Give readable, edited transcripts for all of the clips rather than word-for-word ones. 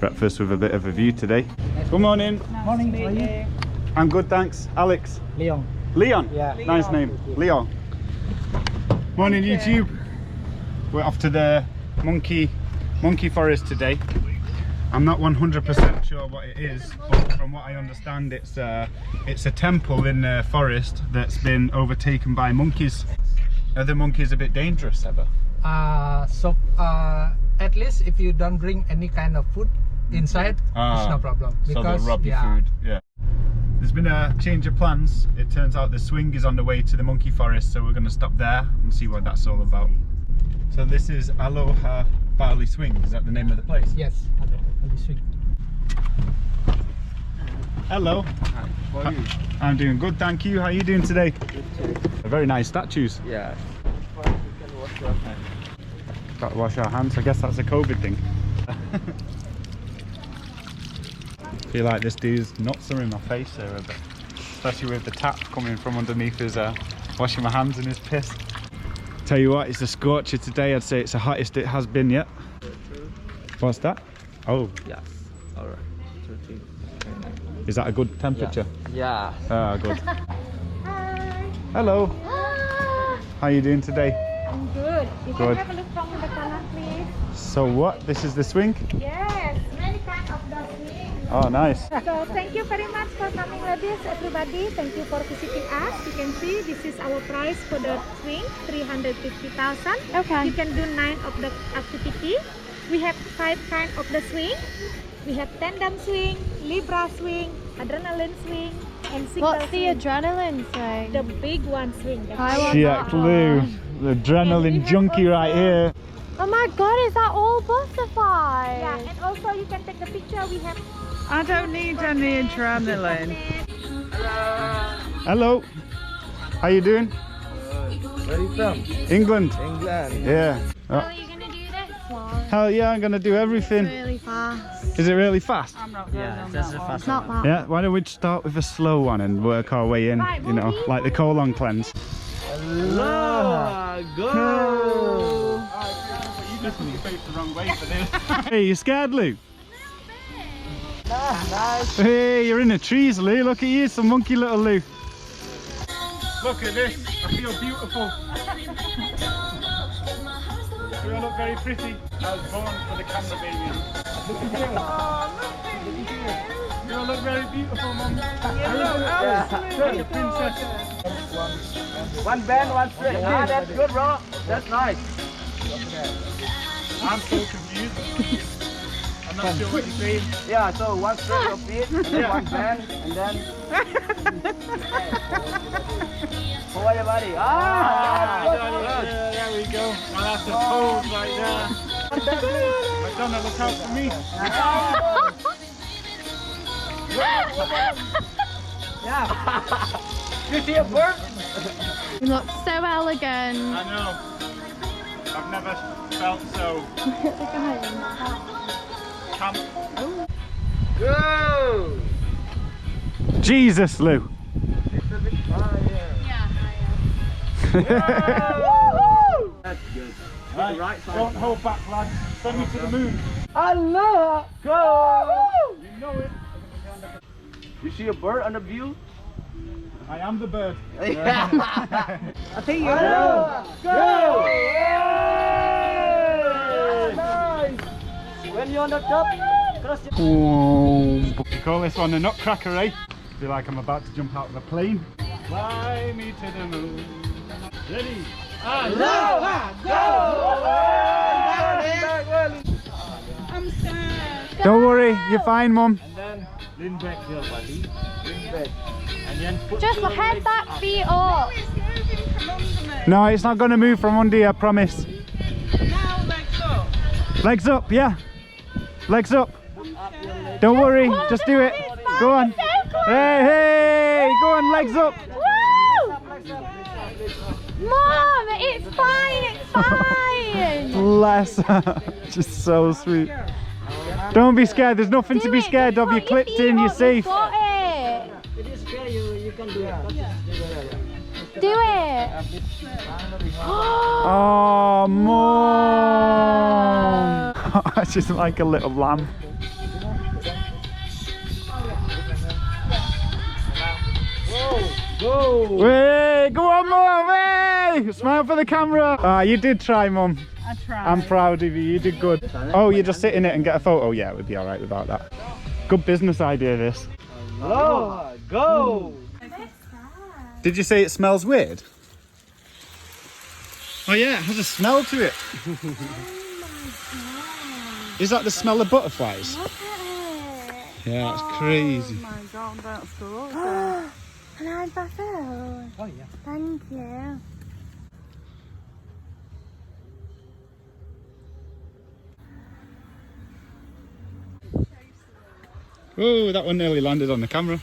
Breakfast with a bit of a view today. Good morning. Morning, how are you? I'm good, thanks. Alex. Leon. Leon? Yeah. Nice name. Leon. Morning, YouTube. We're off to the monkey forest today. I'm not 100% sure what it is, but from what I understand, it's a temple in the forest that's been overtaken by monkeys. Are the monkeys a bit dangerous ever? At least if you don't bring any kind of food inside, it's no problem. So they'll rob your food. Yeah. There's been a change of plans. It turns out the swing is on the way to the monkey forest, so we're going to stop there and see what that's all about. So this is Aloha Bali Swing. Is that the name of the place? Yes, Bali Swing. Hello. Hi, how are you? I'm doing good, thank you. How are you doing today? Good too. Very nice statues. Yeah. You can wash your hands. Got to wash our hands. I guess that's a COVID thing. I feel like this dude's nuts are in my face here a bit. Especially with the tap coming from underneath his washing my hands in his piss. Tell you what, it's a scorcher today. I'd say it's the hottest it has been yet. What's that? Oh. Yes. Alright. 13. Is that a good temperature? Yeah. Ah, good. Hi. Hello. Hi. How are you doing today? I'm good. You Good. can have a look from the corner, please. So what? This is the swing? Yes, many kinds of the swing. Oh, nice. So thank you very much for coming, ladies, everybody. Thank you for visiting us. You can see this is our price for the swing, 350,000. Okay. You can do 9 of the activity. We have 5 kinds of the swing. We have tandem swing, Libra swing, adrenaline swing, and single What's the swing. adrenaline swing? The big one swing. I want Yeah, that Lou. one. The adrenaline junkie right here. Oh my god, is that all butterflies? Yeah, and also you can take the picture. We have. I don't need any adrenaline. Hello. How you doing? Where are you from? England. England. Yeah. Oh, Oh. are you gonna do this one? Hell yeah, I'm gonna do everything. It's really fast. Is it really fast? I'm not going Yeah, on that's that a one. fast It's not that. Yeah, why don't we start with a slow one and work our way in, you know, like the colon cleanse. Aloha, go! You just put your face the wrong way for this. Hey, you scared, Lou? Nice. Hey, you're in the trees, Lou. Look at you, some monkey little Lou. Look at this. I feel beautiful. Do I look very pretty? I was born for the camera, baby. You all look very beautiful, Mum. Like a princess. One band, one straight. Ah, that's good, bro. That's nice. I'm so confused. I'm not sure what you're saying. Yeah, so one straight of feet, and then one band, and then for your body. Ah, good. Yeah, there we go. I'll have to pose right there. McDonald, look out for me. Yeah. You see a bird? You look so elegant. I know. I've never felt so camp. Go! Jesus, Lou. Little bit higher. That's good. Right side. Don't hold back, lads. Send me to the moon. Aloha! Go! You know it. You see a bird on the view? I am the bird. Yeah. I think you're Aloha! Go! Nice! When you're on the top, cross your... You call this one a nutcracker, eh? Feel like I'm about to jump out of a plane. Fly me to the moon. Ready? Aloha! Go! I'm sad. Don't worry, you're fine, Mum. And then lean back here, buddy. Lean back. And then put Just your head legs back, up. feet up. It's moving from under me. No, it's not going to move from under you, I promise. Now legs up. Legs up, yeah. Legs up. Put up your legs. Don't worry, just do it. Go on. Hey, hey, go on, legs up. Woo! Legs up, legs up, legs up. Mom, it's fine, it's fine. Bless her. Just so sweet. Don't be scared, there's nothing to be scared of. You're clipped in, you're safe. Got it. It is scary, you can do it. Do it. Oh, Mom. She's like a little lamb. Go! Way, go on, Mum! Way! Smile for the camera. Ah, you did try, Mum. I tried. I'm proud of you. You did good. Oh, you just sit in it and get a photo. Yeah, it would be all right without that. Good business idea, this. Aloha! Go! Did you say it smells weird? Oh yeah, it has a smell to it. Is that the smell of butterflies? Yeah, it's crazy. Oh my god, that's gorgeous. Can I have that food? Oh yeah. Thank you. Oh, that one nearly landed on the camera.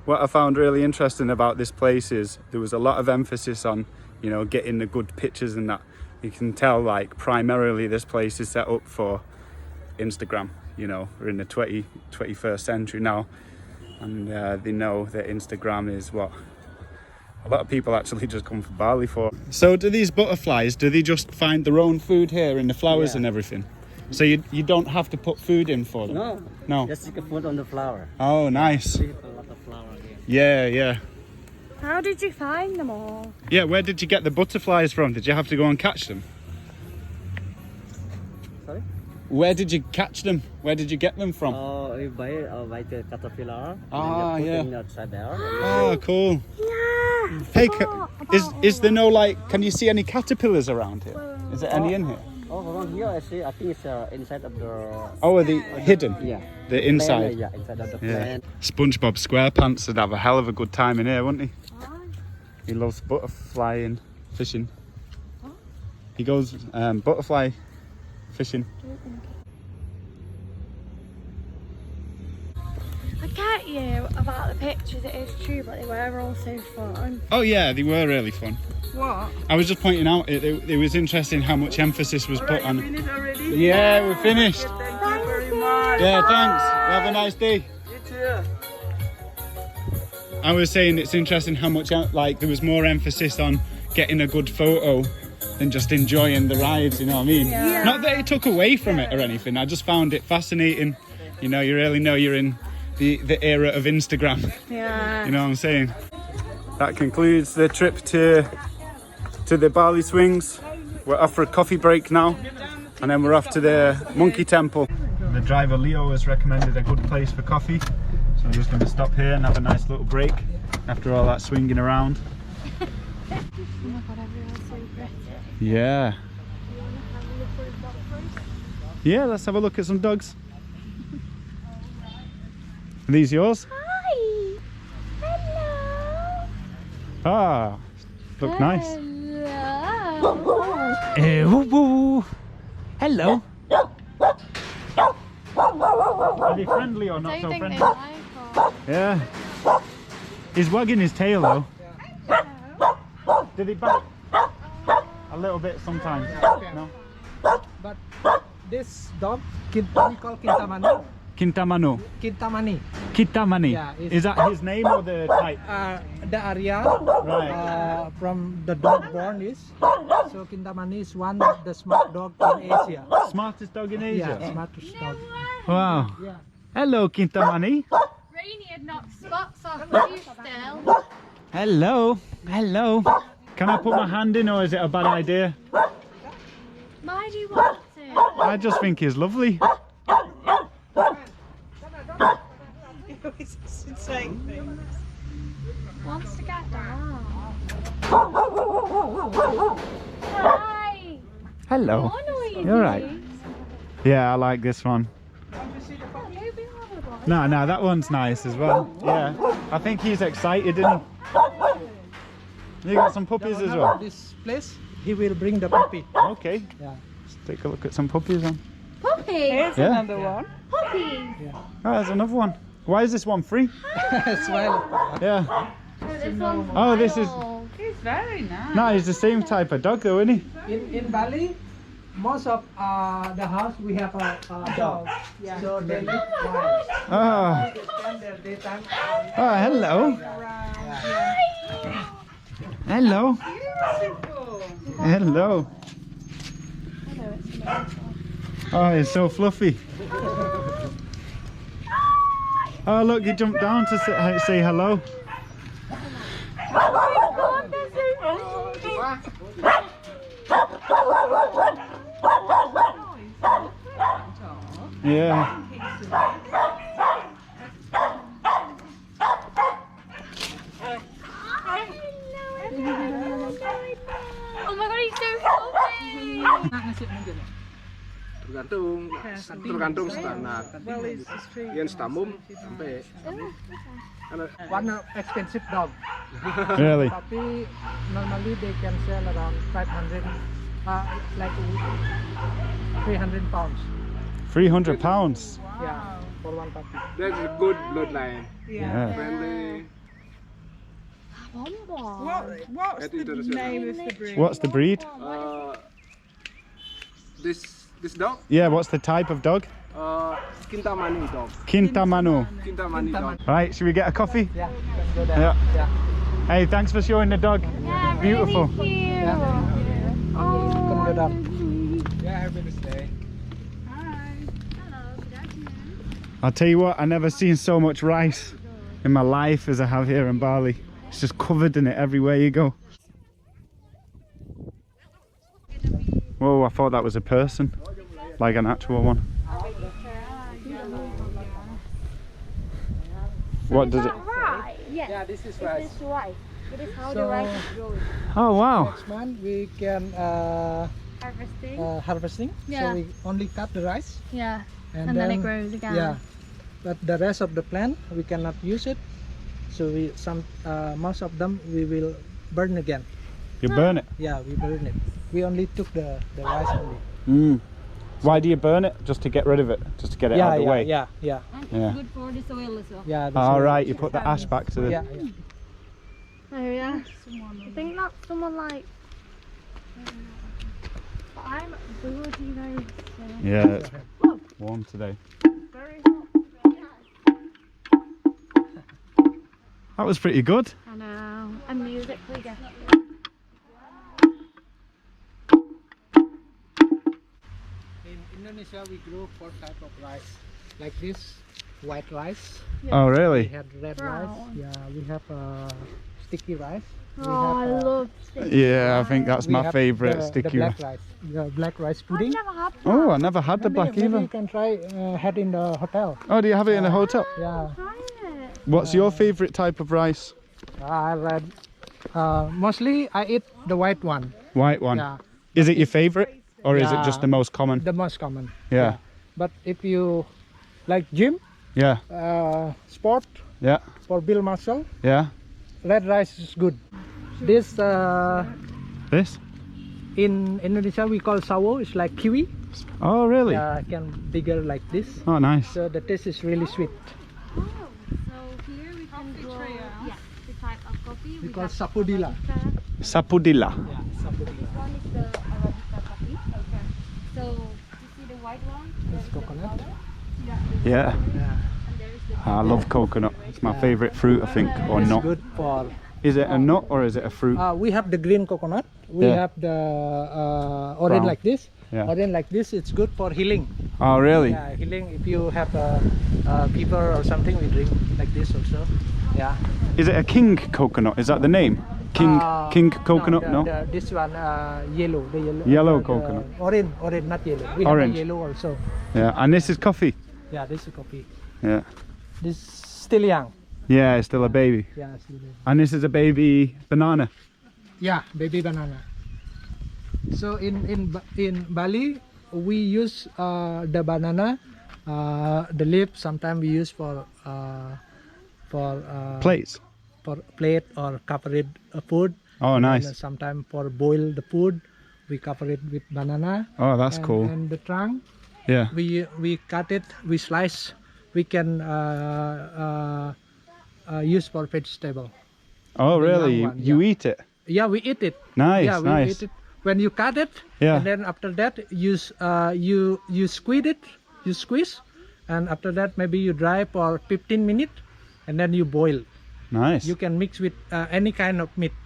What I found really interesting about this place is there was a lot of emphasis on, you know, getting the good pictures and that. You can tell, like, primarily this place is set up for Instagram. You know, we're in the 21st century now, and they know that Instagram is what a lot of people actually just come from Bali for. So do these butterflies, do they just find their own food here in the flowers and everything? So you don't have to put food in for them? No. No. Just take a food on the flower. Oh, nice. We have a lot of flower here. Yeah. How did you find them all? Yeah, where did you get the butterflies from? Did you have to go and catch them? Sorry? Where did you catch them? Where did you get them from? Oh, we buy the caterpillar. Ah, and yeah. put it outside there. Oh, cool. Yeah. Hey, is there no, like, can you see any caterpillars around here? Is there any in here? Oh, around here I see. I think it's inside of the. Oh, are they hidden? Yeah. The inside? Yeah, inside of the Yeah. plant. SpongeBob SquarePants would have a hell of a good time in here, wouldn't he? He loves butterfly fishing. He goes butterfly fishing. I get you about the pictures, it is true, but they were also fun. Oh yeah, they were really fun. What? I was just pointing out, it was interesting how much emphasis was put on. Finished already? Yeah, we're finished. Thank you very much. Yeah, thanks. Have a nice day. You too. I was saying it's interesting how much, like, there was more emphasis on getting a good photo than just enjoying the rides, you know what I mean? Yeah. Not that it took away from it or anything, I just found it fascinating. You know, you really know you're in the era of Instagram. Yeah. You know what I'm saying? That concludes the trip to the Bali swings. We're off for a coffee break now, and then we're off to the monkey temple. The driver Leo has recommended a good place for coffee, so I'm just going to stop here and have a nice little break after all that swinging around. Oh my god, everyone's so pretty. Yeah. You want to have a look at his dog first? Yeah, let's have a look at some dogs. Are these yours? Hi! Hello! Ah, look nice. Hello! Hello. Are they friendly or not so friendly? Yeah. He's wagging his tail though. Did he bite? A little bit sometimes. No? But this dog, we call Kintamani. Kintamano. Kintamani. Kitamani. Yeah, Is that his name or the type? The area Right. from the dog born is. So Kintamani is one of the smart dog in Asia. Smartest dog in Asia? Yeah, smartest dog. Wow. Yeah. Hello, Kintamani. Rainy had knocked spots off you still. Hello. Hello. Can I put my hand in or is it a bad idea? Why do you want to? I just think he's lovely. It's saying things. Wants to get down. Hi! Hello. Oh, no, You're right. Yeah, I like this one. No, that one's nice as well. Yeah, I think he's excited, isn't he? You got some puppies as well? This place, he will bring the puppy. Okay, Yeah. let's take a look at some puppies then. Puppy! Here's Yeah. another one. Puppy! Oh, there's another one. Why is this one free? Smile. Yeah. This one's Oh, this is... wild. He's very nice. No, he's the same type of dog though, isn't he? In Bali, most of the house we have a dog. Yeah. So they live wild. Oh, They spend their daytime oh hello. Yeah. Hello. Beautiful. Hello. Oh, it's so fluffy. Oh, look, he jumped down to say hello. Yeah. Oh my god, he's so fluffy! Tergantung standar. Yang stamum sampai. One expensive dog. Really? Puppy, normally they can sell around 500, like 300 pounds. 300 pounds. Yeah, for one puppy. That's a good bloodline. Yeah. Friendly. What's the name of the breed? What's the breed? This dog, Yeah, what's the type of dog? Kintamani dog. Kintamano. Kintamani dog. Right, should we get a coffee? Yeah, you can go there. Yeah. Yeah. Hey, thanks for showing the dog. Yeah, Beautiful. really cute. Yeah. You can go down. Yeah, happy to stay. I'll tell you what, I've never seen so much rice in my life as I have here in Bali. It's just covered in it everywhere you go. Whoa, I thought that was a person, like an actual one. What does it? Right, yes. Yeah, this is It rice. is rice. It is how the So- rice is growing. Oh wow. Next month we can Harvesting. harvesting. Yeah. So we only cut the rice Yeah. and then it grows again. Yeah, but the rest of the plant we cannot use it. So most of them we will burn again. You burn it? Yeah, we burn it. We only took the rice only. Mm. Why do you burn it? Just to get rid of it? Just to get it out of the way? Yeah. Yeah. Good for the soil as well. Yeah. All right, you put the ash back to the... Yeah. Oh yeah. I think that's someone like. But I'm bored, you know. So. Yeah, it's warm today. Very hot. That was pretty good. I know. And musically good. In Indonesia, we grow 4 types of rice. Like this, white rice. Oh, We really? had red Brown. rice. Yeah, we have sticky rice. We Oh, I have, love sticky. Yeah, I think that's we my have favourite the sticky black rice. rice. The black rice I've pudding. never had that. Oh, I never had the black Maybe either. you can try had in the hotel. Oh, do you have it in a hotel? Yeah. Try it. What's your favourite type of rice? I read. Mostly I eat the white one. White one. Yeah, Is it your favourite? Or is it Yeah. just the most common? the most common. Yeah. But if you like gym, Yeah. sport Yeah. for build muscle, Yeah. red rice is good. This This? in Indonesia we call sawo. It's like kiwi. Oh, really? Can bigger like this. Oh, nice. So the taste is really sweet. Oh, so here we can grow the type of coffee. We call have sapodilla. Arabica. Sapodilla. Yeah, sapodilla. This one is the Arabica coffee. Okay. So you see the white one? That's coconut. Yeah. Yeah. And there is the I love coconut. It's my favourite fruit, I think, or It's nut. good for. Is it a nut or is it a fruit? We have the green coconut. We Yeah. have the orange Brown. like this. Yeah. Orange like this. It's good for healing. Oh, really? Yeah, healing. If you have a fever or something, we drink like this also. Yeah. Is it a king coconut? Is that the name? King coconut? No. This one yellow. The yellow. Yellow the coconut. Orange, not yellow. We Orange. have the yellow also. Yeah. And this is coffee. Yeah, this is coffee. Yeah. This still young. Yeah, it's still a baby. Yeah, still young. And this is a baby banana. Yeah, baby banana. So in Bali, we use the banana, the leaf. Sometimes we use for Plates. for plate or cover it food. Oh, nice. Sometimes for boil the food, we cover it with banana. Oh, that's cool. And the trunk, Yeah. we cut it, we slice. We can use for vegetable. Oh, the really? young one, You yeah. eat it? Yeah, we eat it. Nice, Yeah, we nice. eat it. When you cut it, Yeah. and then after that you squeeze it, you squeeze, and after that maybe you dry for 15 minutes, and then you boil. Nice. You can mix with any kind of meat.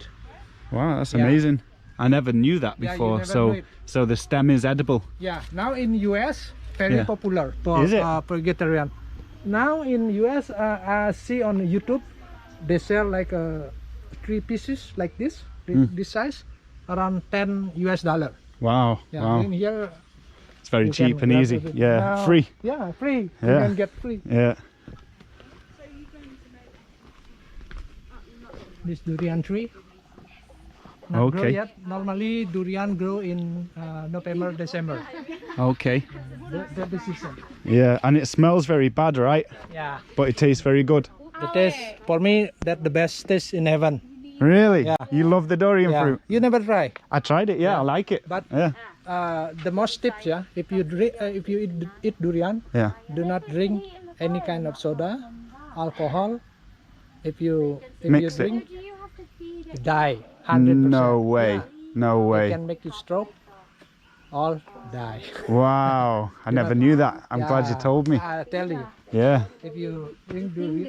Wow, that's Yeah. amazing. I never knew that Yeah, you before. never knew So it. so the stem is edible. Yeah, now in US, very Yeah. popular for Is it? vegetarian. Now in US, I see on YouTube, they sell like 3 pieces like this, this size, around $10. Wow. Yeah, Wow. in here It's very you cheap can and grab easy. it. Yeah. Now- Free. Yeah, free. Yeah. You can get free. Yeah. This durian tree. Not grow Okay. yet. Normally durian grow in November, December. Okay. The season. Yeah, and it smells very bad, right? Yeah. But it tastes very good. The taste for me that the best taste in heaven. Really? Yeah. You love the durian Yeah. fruit? You never try. I tried it. Yeah, I like it. But Yeah. The most tips, yeah. If you eat durian, Yeah. do not drink any kind of soda, alcohol. If you Mix it. drink, you die 100%. No way. Yeah. No It way. can make you stroke. All die. Wow. I never knew that. I'm glad you Yeah, told me. I tell you, Yeah. if you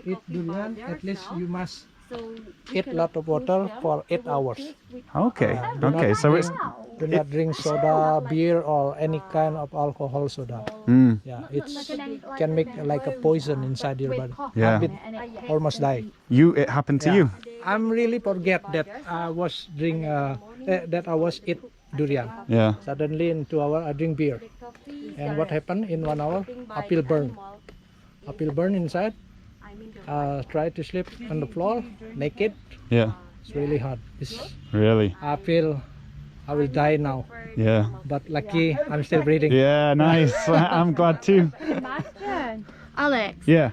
eat durian, at least you must eat a lot of water for 8 hours. Okay. Do Okay. not So it's do not drink soda, beer, or any kind of alcohol soda. Yeah, it can make like a poison inside your body. Yeah. It almost die. It happened to Yeah. you. I'm really forget that I was that I was eat durian. Yeah. Suddenly in 2 hours I drink beer. And what happened in 1 hour? I feel burn. I feel burn inside. Try to sleep on the floor naked. Yeah. It's really hard. Really. I feel I will die now. Yeah. But lucky I'm still breathing. Yeah. Nice. I'm glad too. Imagine. Alex, Yeah.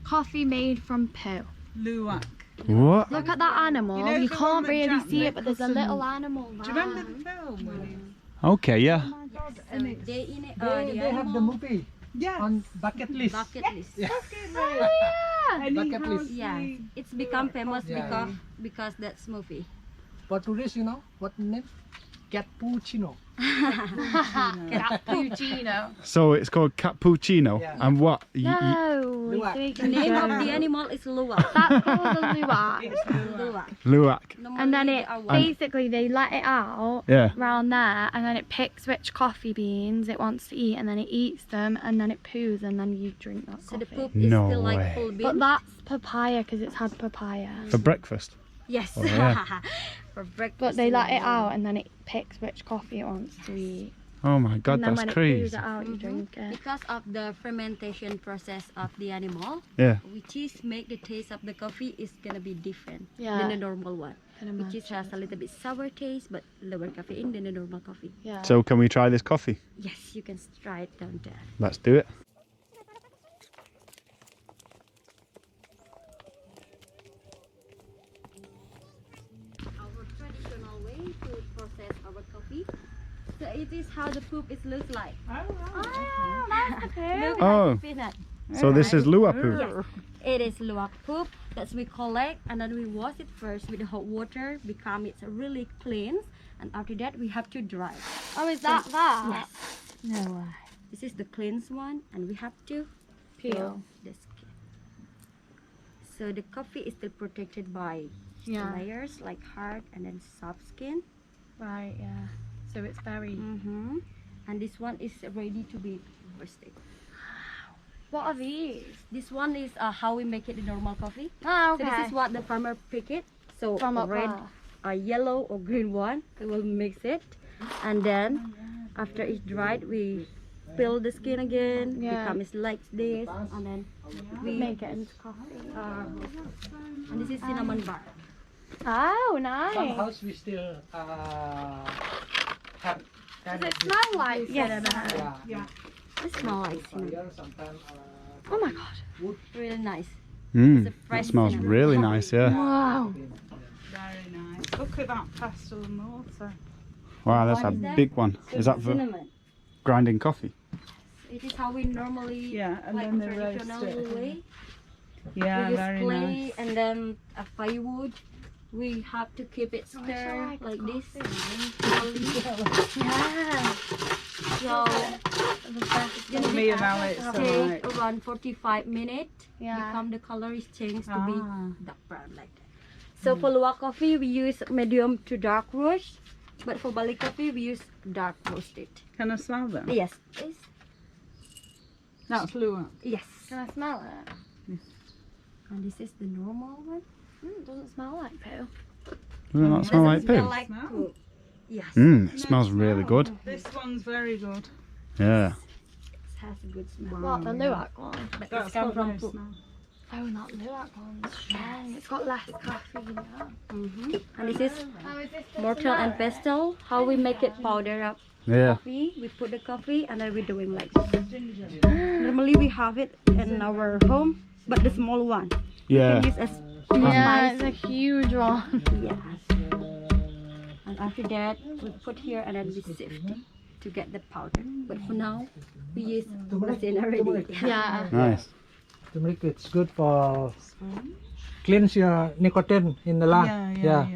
coffee made from poo. Luwak. What? Look at that animal. You know You the can't one that really Jack see it, but there's a Nicholson- little animal Do you remember the film? Okay. Yeah. They have the movie Yes. on bucket list. Bucket list. And he bucket has list. Yeah, the- it's become famous Yeah. because that's movie. For tourists, you know what name? Catpoochino. Cappuccino. So it's called Catpoochino. Yeah. And what? No. Luwak. so you The can name of go- the animal is Luwak. That's called a luwak. Luwak. Luwak. And then Normally it they are white. basically they let it out Yeah. around there, and then it picks which coffee beans it wants to eat, and then it eats them, and then it poos, and then you drink that So the coffee. poop is No still like way. full But bean. that's papaya because it's had papaya. For breakfast. Yes. Oh, yeah. For breakfast. But they in let the it out, morning. and then it picks which coffee it wants to eat. Oh my God, and then that's when it crazy. poos it out, you drink it. Because of the fermentation process of the animal, Yeah. which is make the taste of the coffee is gonna be different Yeah. than the normal one. Can Which is has a little bit sour taste but lower caffeine than the normal coffee. Yeah. So can we try this coffee? Yes, you can try it down there. Let's do it. Our traditional way to process our coffee. So it is how the poop is looks like. Oh, that's the poo. Look Oh. like peanut. So this is Luwak poop. Yes, it is luwak poop that we collect and then we wash it first with hot water, become it's really clean, and after that we have to dry. Oh, is that that? Yes. No way. This is the cleansed one, and we have to Peel. the skin. So the coffee is still protected by Yeah. layers like hard and then soft skin. Right. Yeah. So it's very. And this one is ready to be roasted. What are these? This one is how we make it the normal coffee. Oh, okay. So this is what the farmer pick it. So From up red, there. yellow or green one. We will mix it, and then after it's dried, we peel the skin again. Yeah. Becomes like this, and then we Make it into coffee. and this is cinnamon bar. Oh, Some nice. house we still have. Does it smell like Yes. cinnamon? Yeah. It smells like cinnamon. Fire sometimes. Oh my god. Really nice. Mm, It's a that fresh smells cinnamon. really nice, yeah. Wow. Very nice. Look at that pestle and mortar. Wow, that's a What is that? big one. Is that for cinnamon? grinding coffee? It is how we normally Yeah, and like then they roast traditional it. way. Yeah, We use very clay nice. and then a firewood. We have to keep it stir like this. Slowly. Yeah. So it's gonna Me be and Alex are take like, around 45 minutes. Yeah. Become the color is changed to be Ah. dark brown like that. So for luwak coffee we use medium to dark roast. But for Bali coffee, we use dark roasted. Can I smell them? Yes, please. That's Luwak. Yes. Can I smell it? And this is the normal one. It doesn't smell like poo. Does it not smell like Smell poo? like poo. Yes. It smells really good. This one's very good. Yeah. It has a good smell. What, the Luwak one? But That's it's come got from no poo. smell. Oh, that Luwak one's strong. It's got less caffeine now. And this is Oh, is this the mortel and turmeric? pestle. How we make it powder up Yeah. coffee. We put the coffee and then we're doing like this. Normally we have it in our home, but the small one. Yeah. We use as Yeah, spice. it's a huge one. Yes. And after that, we put here and then we sift to get the powder. But for now, we use machine already. Yeah. Nice. Turmeric, it's good for cleanse your nicotine in the lung. Yeah.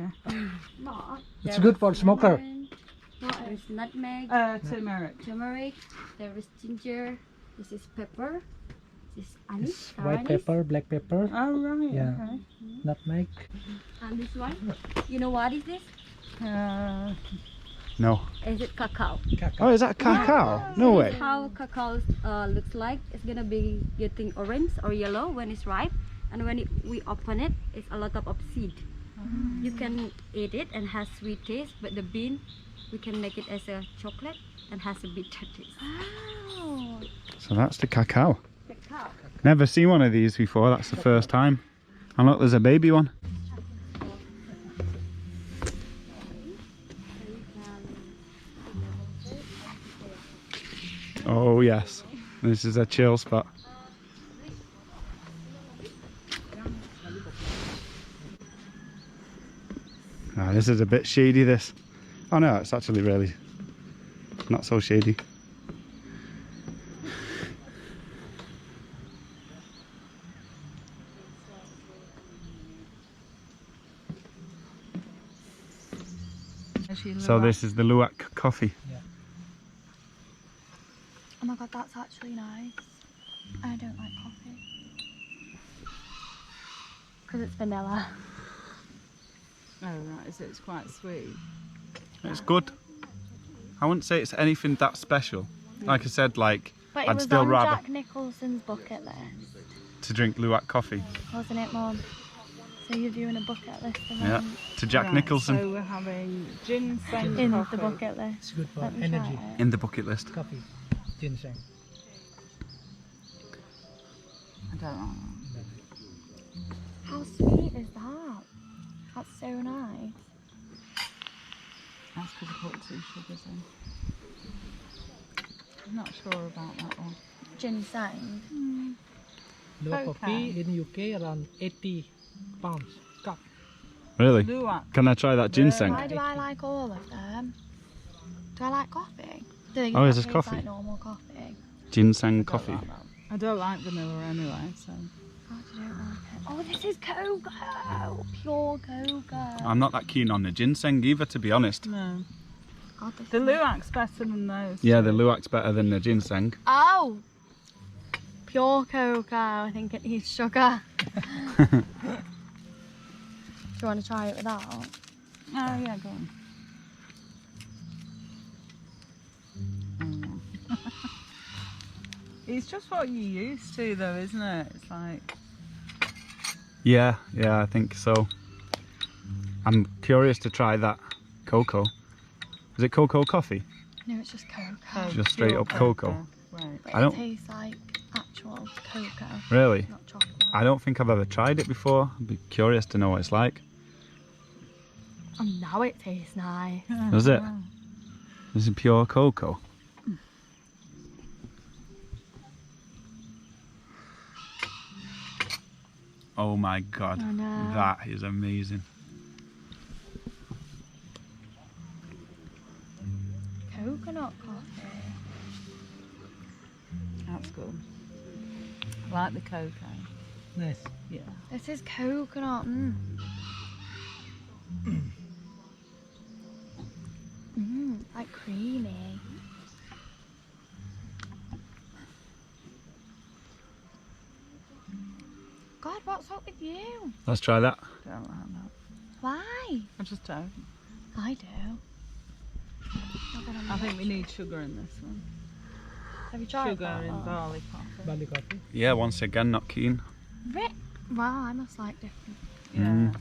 It's good for smoker. There is nutmeg, Turmeric. turmeric, there is ginger, this is pepper, this is anise, White pepper, black pepper, Oh, right. Yeah. Okay. nutmeg. and this one. You know what is this? No. Is it cacao? Oh, is that cacao? No way. How cacao looks like. It's gonna be getting orange or yellow when it's ripe, and when we open it, it's a lot of seed. You can eat it and has sweet taste, but the bean we can make it as a chocolate and has a bitter taste. Oh. So that's the cacao. Cacao. Never seen one of these before. That's the first time. And look, there's a baby one. Oh yes, this is a chill spot. Ah, this is a bit shady, this. Oh no, it's actually really not so shady. So this is the Luwak coffee. Oh my god, that's actually nice. I don't like coffee. Because it's vanilla. Oh, right. So it's quite sweet. It's good. I wouldn't say it's anything that special. Like I said, like But it I'd was still on rather Jack Nicholson's bucket list, to drink Luwak coffee. wasn't it, Mum? So you're doing a bucket list of Yeah, them to Jack Right, Nicolson So we're having ginseng in coffee. the bucket list. It's good for Let me try energy. it. in the bucket list. Coffee, ginseng. I don't know. How sweet is that? That's so nice. That's because I put 2 sugars in. I'm not sure about that one. Ginseng. Luwak Okay. coffee in UK around 80 pounds cup. Really? Luwak. Can I try that ginseng? Why do I like all of them? Do I like coffee? Do they Oh, is not this taste coffee? like normal coffee? Ginseng coffee. I don't like vanilla anyway, so. Oh, I don't like it. Oh, this is cocoa. Pure cocoa. I'm not that keen on the ginseng either, to be honest. No. God, this The is- Luwak's better than those. Yeah, the Luwak's better than the ginseng. Oh! Pure cocoa. I think it needs sugar. Do you want to try it without? Oh, yeah, go on. It's just what you're used to, though, isn't it? It's like. Yeah, I think so. I'm curious to try that cocoa. Is it cocoa coffee? No, it's just cocoa. Just straight pure up cocoa. Right. But I it don't- tastes like actual cocoa, Really? not chocolate. I don't think I've ever tried it before. I'd be curious to know what it's like. And now it tastes nice. Does it? This is pure cocoa. Oh my god, I know. that is amazing. Coconut coffee. That's good. I like the cocoa. Nice. Yeah. This is coconut. Like creamy. God, what's up with you? Let's try that. Don't like that. Why? I just don't. I do. I think we need sugar in this one. Have you tried Sugar that? in barley coffee. Bali coffee. Yeah, once again, not keen. Wow, I must like different. Yeah.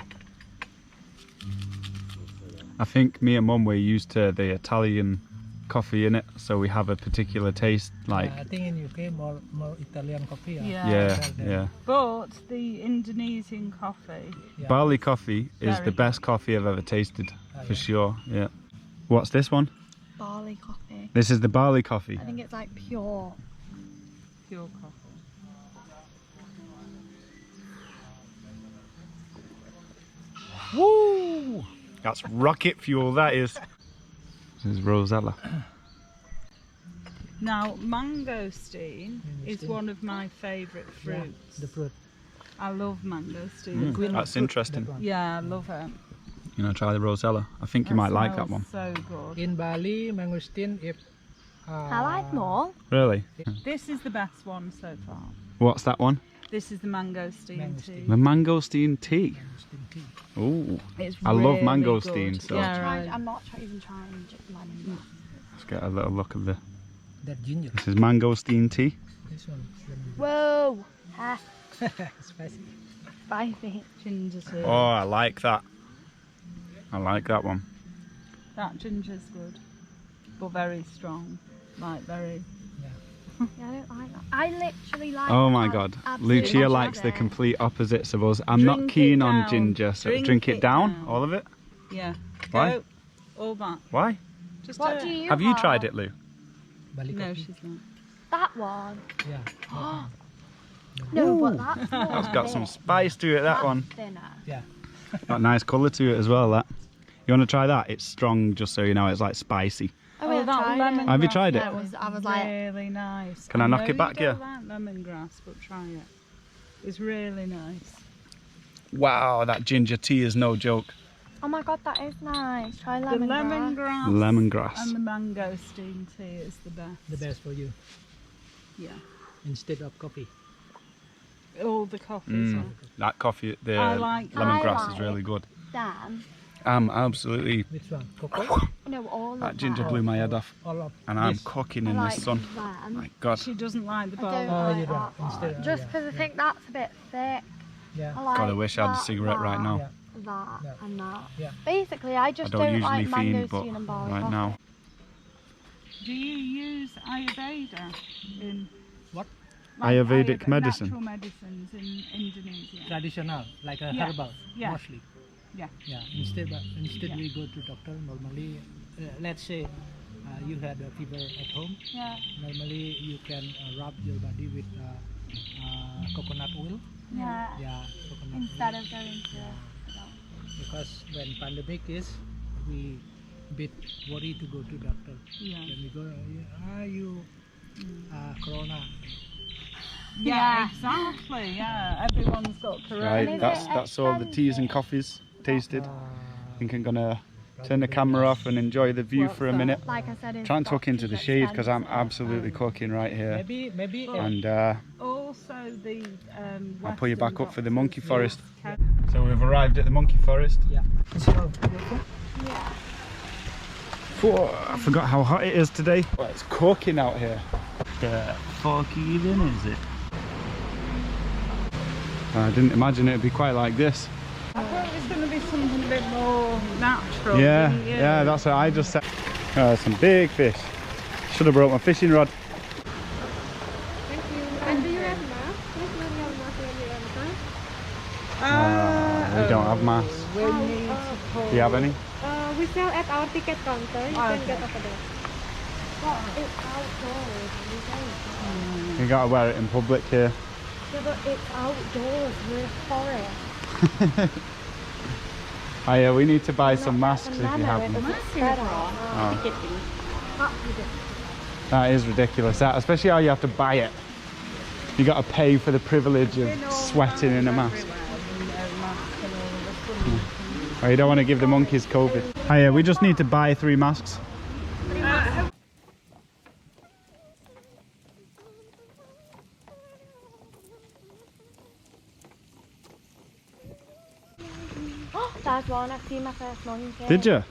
I think me and Mum were used to the Italian coffee in it, so we have a particular taste. Like, I think in UK more Italian coffee. yeah. But the Indonesian coffee, Bali coffee is Very the best coffee I've ever tasted, for yeah. sure. Yeah. What's this one? Barley coffee. This is the barley coffee. I think it's like pure. pure coffee. Woo! That's rocket fuel, that is. This is Rosella. Now, mangosteen is one of my favourite fruits. The fruit. I love mangosteen. That's interesting. Yeah, I love it. You know, try the Rosella. I think you might like that one. So good. In Bali, mangosteen, if I like more. Really? This is the best one so far. What's that one? This is the mangosteen tea. The mangosteen tea. mangosteen tea. Ooh. It's I love really mangosteen, good. so- Yeah, Tried, right. I'm not even trying lemon. Let's get a little look of the... That ginger. This is mangosteen tea. This one. Whoa! Ah, Spicy. spicy. Ginger tea. Oh, I like that. I like that one. That ginger's good, but very strong. Like very. Yeah, I don't like that. I literally like. Oh my that. god. Absolutely Lucia love likes the it. complete opposites of us. I'm not Drink keen it on down. ginger, so Drink drink it it down, down. all of it. Yeah. Why? Go. All that. Why? Just What do do it. you Have you tried it, Lou? Bali No, coffee. she's not. That one. Yeah. No, but that's more That's got some thick. spice to it, that That's one. thinner. Yeah. Got a nice colour to it as well, that. You want to try that? It's strong, just so you know, it's like spicy. Oh, Oh, yeah, that tried lemon it. Have you grass tried it? Yeah, I was like, really nice. Can I knock know it back you here? don't like lemongrass, but try it. It's really nice. Wow, that ginger tea is no joke. oh my god, that is nice. Try The lemongrass. lemongrass Lemongrass. and the mangosteen tea is the best. The best for you. Yeah. Instead of coffee. All the coffees are. That coffee, the I like lemongrass is like really good. Dan. Absolutely. Which one? Cocoa? No, all That of ginger that. blew my head off. All of And I'm this. cooking I in like the sun. them. My god. She doesn't like the I barley. don't Oh, like you that don't. one. Instead of- Just yeah. because I think that's a bit thick. Yeah. I like God, I wish I had a that, cigarette right now. Yeah. That Yeah. and that. Yeah. Basically, I I just don't don't usually like fiend, but mangosteen and barley right coffee. now. Do you use Ayurveda in What? Ayurvedic medicine? Natural medicines in Indonesia. Traditional, like a Yeah. herbal, Yeah. mostly. Yeah. Yeah. Instead Yeah. we go to doctor. Normally, let's say you had a fever at home. Yeah. Normally, you can rub your body with coconut oil. Yeah. Yeah, coconut Instead oil. of going to. Because when pandemic is, we bit worry to go to doctor. Yeah. When we go, you corona. Yeah, exactly. Yeah, everyone's got corona. Right, is that's it all the teas and coffees tasted. I think I'm gonna turn the camera off and enjoy the view for a minute. Like I said, it's Try and got tuck into to the be shade because I'm expensive. absolutely cooking right here. Maybe. And Also, the I'll pull you back up for the Western monkey forest. doctors So we've arrived at the monkey forest. Yeah. Yeah. Whoa, I forgot how hot it is today. Well, it's cooking out here. Forky then, is it? I didn't imagine it'd be quite like this. I thought it was going to be something a bit more natural. Yeah, didn't you? yeah, that's what I just said. Some big fish. Should have brought my fishing rod. Thank you. And do you have mask? Please wear your mask when you enter. We don't have masks. We need to pull. Do you have any? We sell at our ticket counter. You Okay. can get over there. But it's outdoors. We don't. You gotta wear it in public here. Yeah, but it's outdoors. We're forest. Oh yeah, we need to buy some masks if you have them. Oh. That is ridiculous, that, especially how you have to buy it. You gotta pay for the privilege of sweating in a mask. Oh, you don't want to give the monkeys COVID. Oh yeah, we just need to buy 3 masks. That's one. I've seen my first monkey. Did you?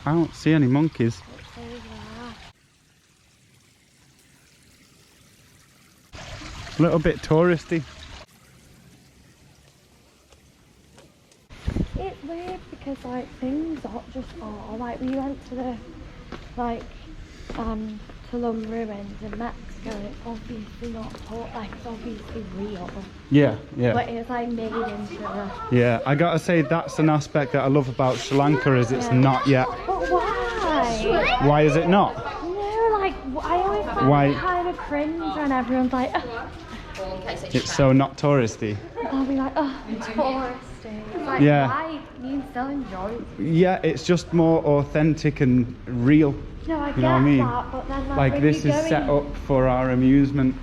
I don't see any monkeys. A little bit touristy. It's weird because like things are just are like we went to the like Tulum ruins in Mexico and it's obviously not like it's obviously real. Yeah, yeah. But it's like made into the... Yeah, I gotta say that's an aspect that I love about Sri Lanka is it's not yet. But why? Why is it not? No, like I always find Why? it kind of cringe when everyone's like, oh. It's so not touristy. I'll be like, oh, touristy. It's like, Yeah. why? You can still enjoy it. Yeah, it's just more authentic and real. No, I get You know what I mean? that, but then Like when this you is go set in- up for our amusement.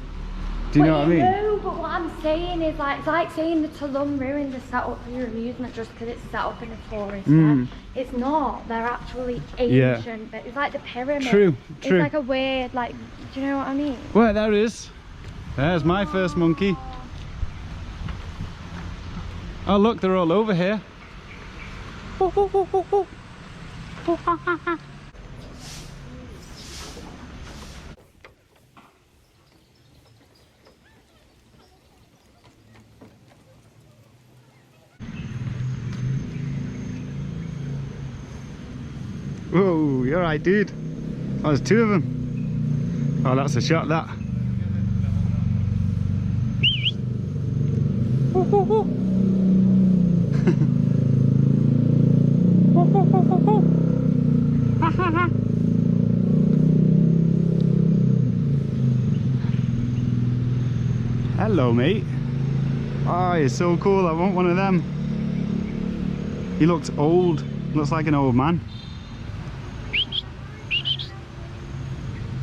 Do you know what I mean? No, but what I'm saying is like, it's like saying the Tulum ruins are set up for your amusement just because it's set up in a tourist area. It's not. They're actually ancient. But it's like the pyramid. True, true. It's like a weird, like, do you know what I mean? Well, there it is. There's my first monkey. Oh look, they're all over here. Whoa, you're right, dude. Oh, there's two of them. Oh, that's a shot, that. Hello, mate. Oh, you're so cool. I want one of them. He looks old. Looks like an old man.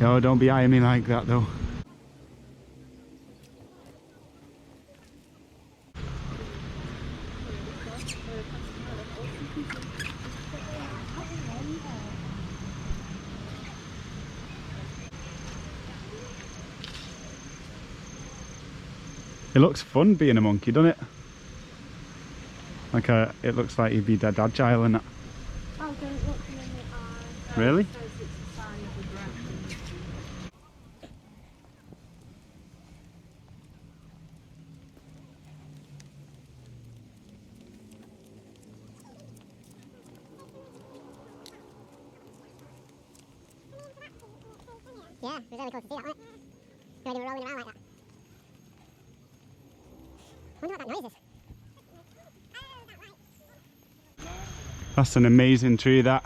Yo, don't be eyeing me like that, though. It looks fun being a monkey, doesn't it? Like it looks like you'd be dead agile and that. Oh, don't look me in the eye. Really? Yeah, it was really cool to see that, wasn't it? When they were rolling around like that. I wonder what that noise is. That's an amazing tree, that.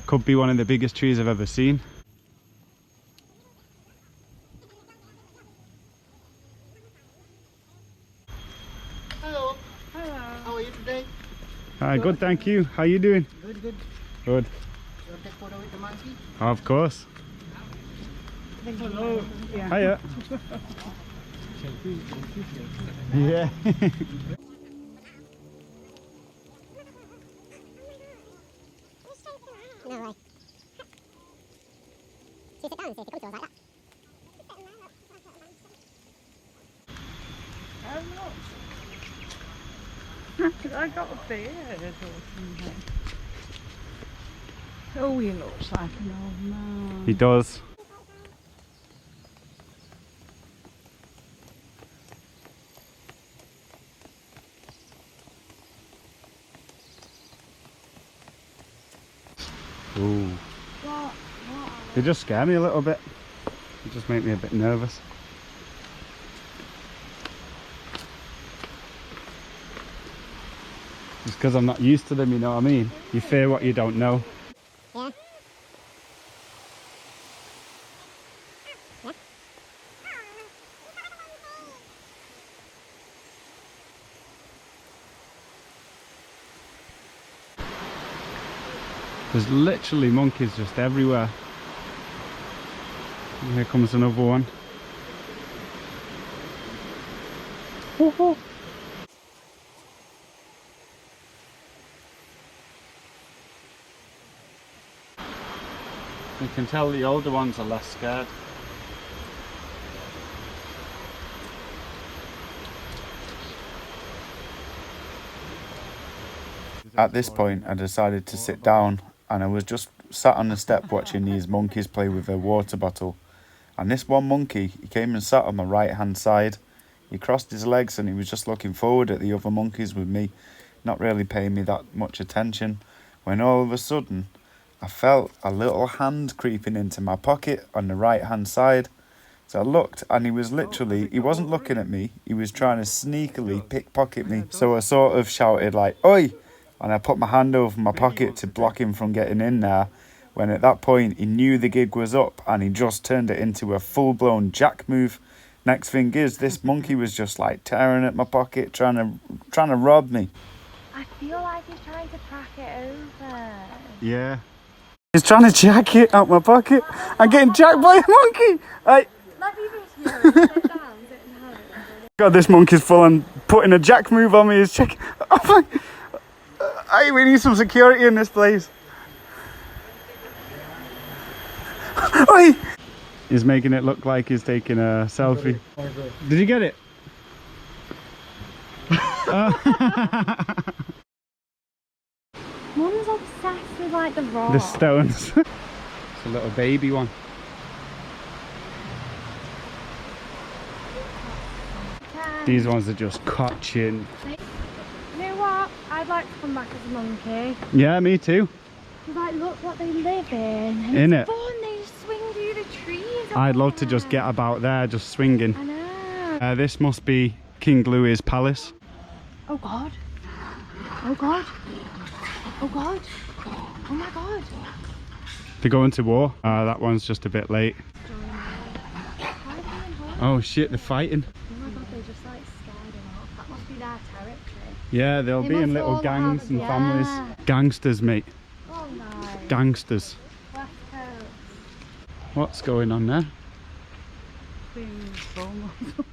Could be one of the biggest trees I've ever seen. Hello. Hello. How are you today? Hi, good, thank you. How you doing? Good, good. Good. You want to take photo with the monkey? Of course. Hello. Yeah. Hiya. Yeah. No way. So you sit down and see if it comes to us like that. I got a beard or something. Oh, he looks like an old man. He does. Ooh. They just scare me a little bit. They just make me a bit nervous. Just because I'm not used to them, you know what I mean? You fear what you don't know. Yeah. There's literally monkeys just everywhere. And here comes another one. Woohoo! You can tell the older ones are less scared. At this point I decided to sit down and I was just sat on the step watching these monkeys play with a water bottle. And this one monkey, he came and sat on the right hand side. He crossed his legs and he was just looking forward at the other monkeys with me, not really paying me that much attention. When all of a sudden, I felt a little hand creeping into my pocket on the right hand side. So I looked and he was literally, he wasn't looking at me, he was trying to sneakily pickpocket me. So I sort of shouted like, "Oi!" And I put my hand over my pocket to block him from getting in there. When at that point he knew the gig was up and he just turned it into a full-blown jack move. Next thing is, this monkey was just like tearing at my pocket, trying to rob me. I feel like he's trying to crack it over. Yeah. He's trying to jack it out my pocket. I'm getting jacked by a monkey. God, this monkey's full on putting a jack move on me. He's checking. Oh my. Hey, we need some security in this place. Oi! He's making it look like he's taking a selfie. Did you get it? Mum's obsessed with like the rock. The stones. It's a little baby one. These ones are just catching. You know what? I'd like to come back as a monkey. Yeah, me too. Like, look what they live in. In it's it. fun. They just swing through the trees. I'd love to just get about there, just swinging. I know. This must be King Louis's palace. Oh God. Oh God. Oh God. Oh my God. They're going to war. That one's just a bit late. Oh shit, they're fighting. Oh my God, they just like scared him off. That must be their territory. Yeah, they'll be in little gangs and families. Gangsters, mate. Oh no. Gangsters. West Coast. What's going on there? Being vulnerable.